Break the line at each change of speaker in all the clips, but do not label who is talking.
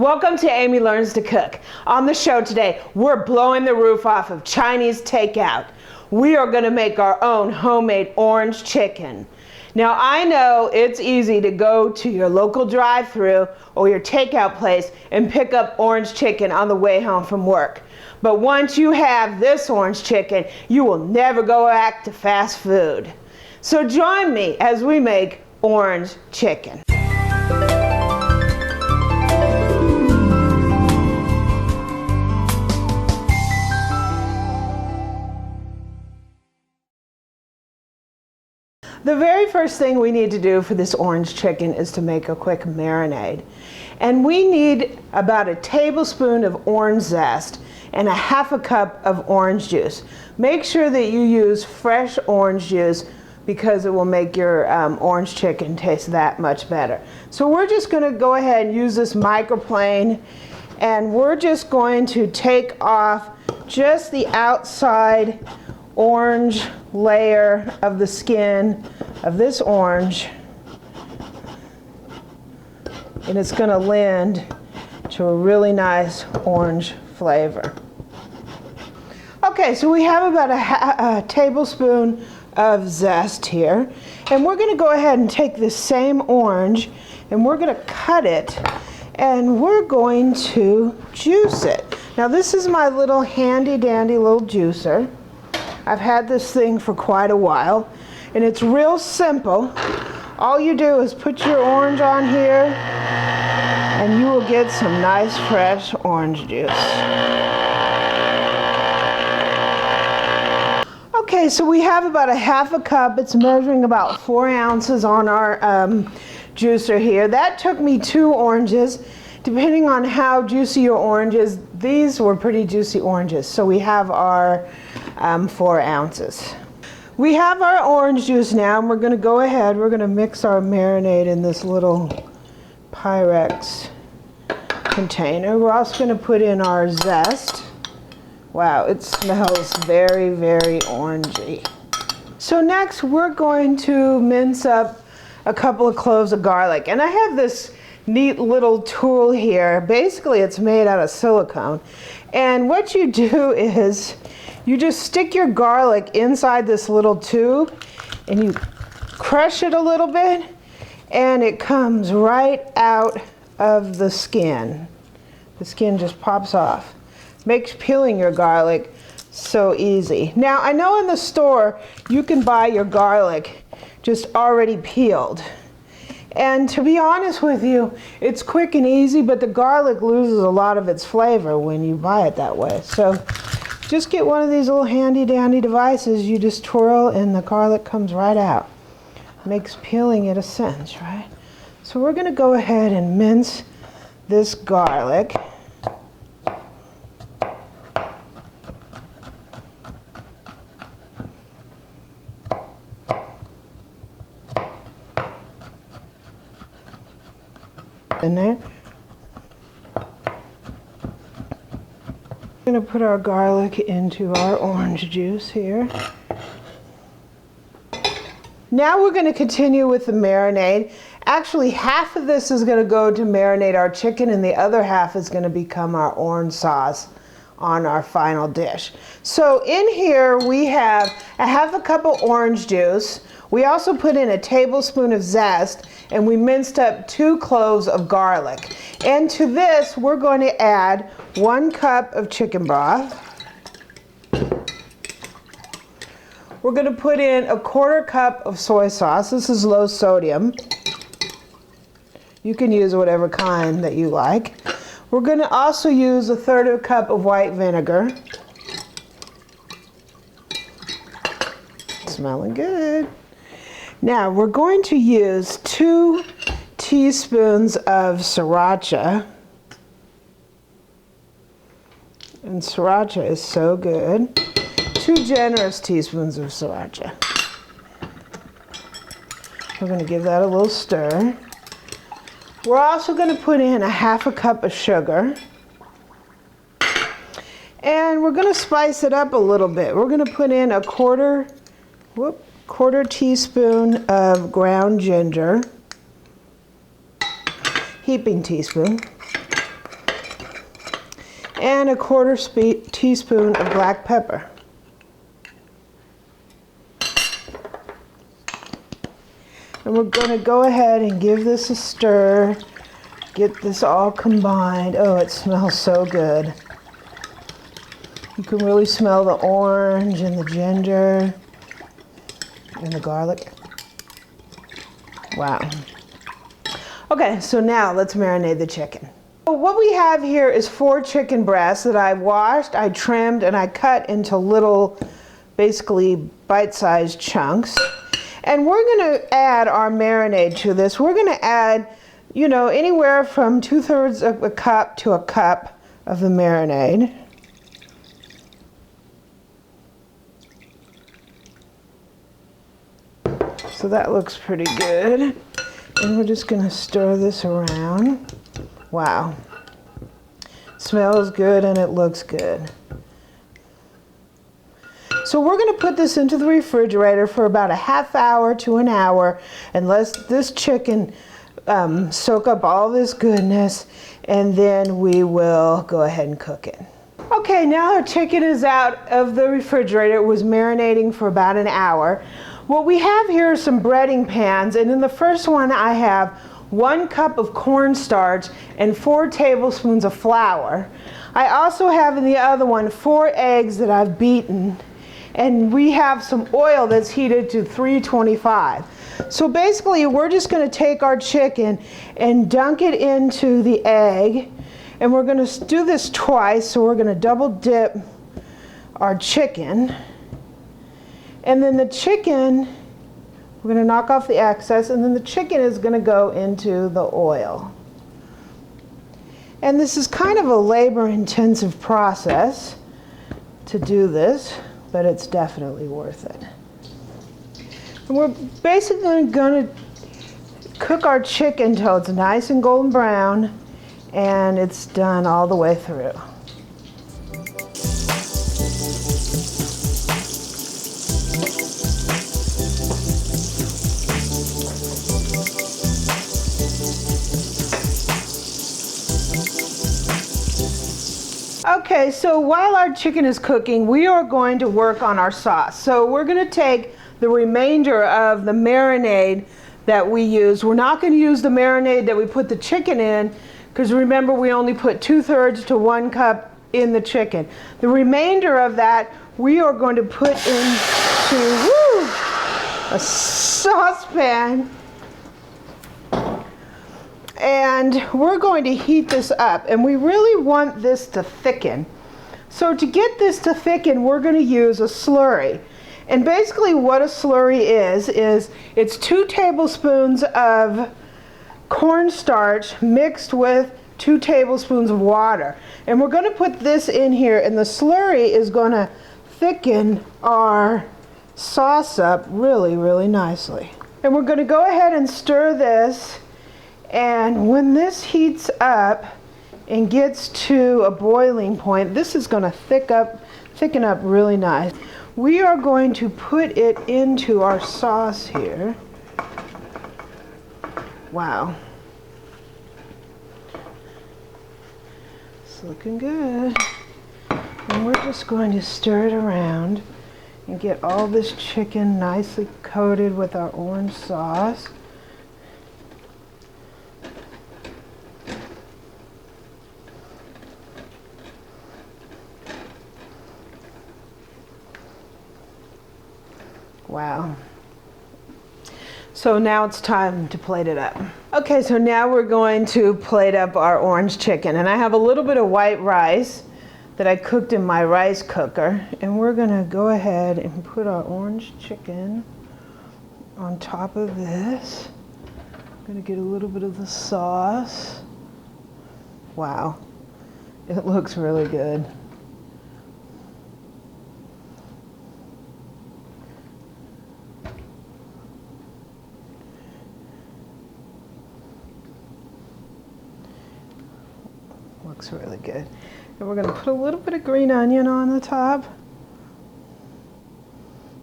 Welcome to Amy Learns to Cook. On the show today, we're blowing the roof off of Chinese takeout. We are going to make our own homemade orange chicken. Now I know it's easy to go to your local drive-thru or your takeout place and pick up orange chicken on the way home from work. But once you have this orange chicken, you will never go back to fast food. So join me as we make orange chicken. The very first thing we need to do for this orange chicken is to make a quick marinade. And we need about a tablespoon of orange zest and a half a cup of orange juice. Make sure that you use fresh orange juice because it will make your orange chicken taste that much better. So we're just going to go ahead and use this microplane, and we're just going to take off just the outside orange layer of the skin of this orange, and it's going to lend to a really nice orange flavor. Okay, so we have about a tablespoon of zest here, and we're going to go ahead and take this same orange and we're going to cut it and we're going to juice it. Now this is my little handy dandy little juicer. I've had this thing for quite a while, and it's real simple. All you do is put your orange on here and you will get some nice fresh orange juice. Okay, so we have about a half a cup. It's measuring about 4 ounces on our juicer here. That took me 2 oranges. Depending on how juicy your orange is, these were pretty juicy oranges. So we have our 4 ounces. We have our orange juice now, and we're going to go ahead. We're going to mix our marinade in this little Pyrex container. We're also going to put in our zest. Wow, it smells very, very orangey. So next we're going to mince up a couple of cloves of garlic. And I have this neat little tool here. Basically it's made out of silicone. And what you do is you just stick your garlic inside this little tube and you crush it a little bit, and it comes right out of the skin. The skin just pops off. Makes peeling your garlic so easy. Now I know in the store you can buy your garlic just already peeled. And to be honest with you, it's quick and easy, but the garlic loses a lot of its flavor when you buy it that way. So just get one of these little handy dandy devices. You just twirl and the garlic comes right out. Makes peeling it a cinch, right? So we're going to go ahead and mince this garlic. In there. We're going to put our garlic into our orange juice here. Now we're going to continue with the marinade. Actually, half of this is going to go to marinate our chicken, and the other half is going to become our orange sauce on our final dish. So in here we have a half a cup of orange juice. We also put in a tablespoon of zest, and we minced up 2 cloves of garlic. And to this, we're going to add 1 cup of chicken broth. We're going to put in a 1/4 cup of soy sauce. This is low sodium. You can use whatever kind that you like. We're going to also use 1/3 cup of white vinegar. Smelling good. Now we're going to use 2 teaspoons of Sriracha. And Sriracha is so good. 2 generous teaspoons of Sriracha. We're going to give that a little stir. We're also going to put in a half a cup of sugar. And we're going to spice it up a little bit. We're going to put in a quarter teaspoon of ground ginger, heaping teaspoon. and a quarter teaspoon of black pepper. And we're going to go ahead and give this a stir, get this all combined. Oh, it smells so good. You can really smell the orange and the ginger and the garlic. Wow. Okay, so now let's marinate the chicken. So what we have here is 4 chicken breasts that I washed, I trimmed, and I cut into little, basically bite-sized chunks. And we're going to add our marinade to this. We're going to add, you know, anywhere from 2/3 of a cup to a cup of the marinade. So that looks pretty good. And we're just going to stir this around. Wow. Smells good and it looks good. So we're going to put this into the refrigerator for about a half hour to an hour and let this chicken soak up all this goodness, and then we will go ahead and cook it. Okay, now our chicken is out of the refrigerator. It was marinating for about an hour. What we have here are some breading pans, and in the first one I have 1 cup of cornstarch and 4 tablespoons of flour. I also have in the other one 4 eggs that I've beaten. And we have some oil that's heated to 325. So basically we're just going to take our chicken and dunk it into the egg, and we're going to do this twice. So we're going to double dip our chicken, and then the chicken, we're going to knock off the excess, and then the chicken is going to go into the oil. And this is kind of a labor-intensive process to do this, but it's definitely worth it. And we're basically going to cook our chicken until it's nice and golden brown and it's done all the way through. Okay, so while our chicken is cooking, we are going to work on our sauce. So we're going to take the remainder of the marinade that we used. We're not going to use the marinade that we put the chicken in, because remember we only put 2/3 to 1 cup in the chicken. The remainder of that we are going to put into a saucepan. And we're going to heat this up, and we really want this to thicken. So to get this to thicken, we're going to use a slurry. And basically what a slurry is it's 2 tablespoons of cornstarch mixed with 2 tablespoons of water. And we're going to put this in here, and the slurry is going to thicken our sauce up really, really nicely. And we're going to go ahead and stir this. And when this heats up and gets to a boiling point, this is going to thicken up really nice. We are going to put it into our sauce here. Wow. It's looking good. And we're just going to stir it around and get all this chicken nicely coated with our orange sauce. Wow. So now it's time to plate it up. Okay, so now we're going to plate up our orange chicken. And I have a little bit of white rice that I cooked in my rice cooker. And we're going to go ahead and put our orange chicken on top of this. I'm going to get a little bit of the sauce. Wow. It looks really good. Looks really good. And we're going to put a little bit of green onion on the top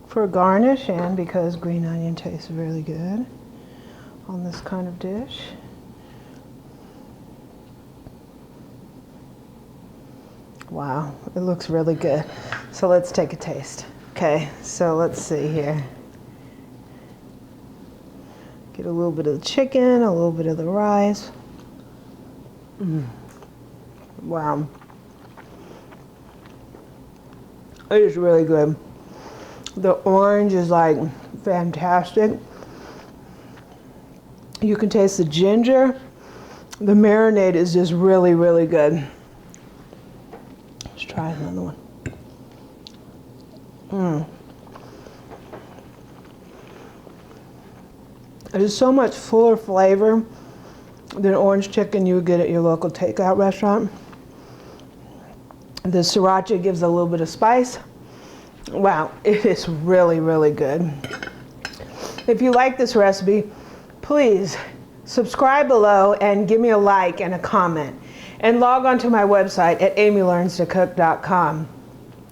for a garnish, and because green onion tastes really good on this kind of dish. Wow, it looks really good. So let's take a taste. Okay, so let's see here. Get a little bit of the chicken, a little bit of the rice. Wow. It is really good. The orange is like fantastic. You can taste the ginger. The marinade is just really, really good. Let's try another one. It is so much fuller flavor than orange chicken you would get at your local takeout restaurant. The Sriracha gives a little bit of spice. Wow, it is really, really good. If you like this recipe, please subscribe below and give me a like and a comment. And log on to my website at amylearnstocook.com.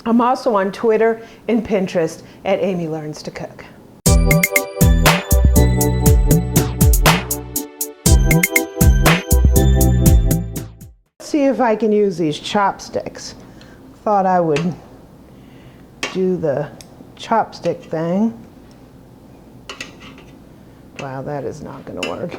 I'm also on Twitter and Pinterest at Amy Learns to Cook. Let's see if I can use these chopsticks. Thought I would do the chopstick thing. Wow, that is not going to work.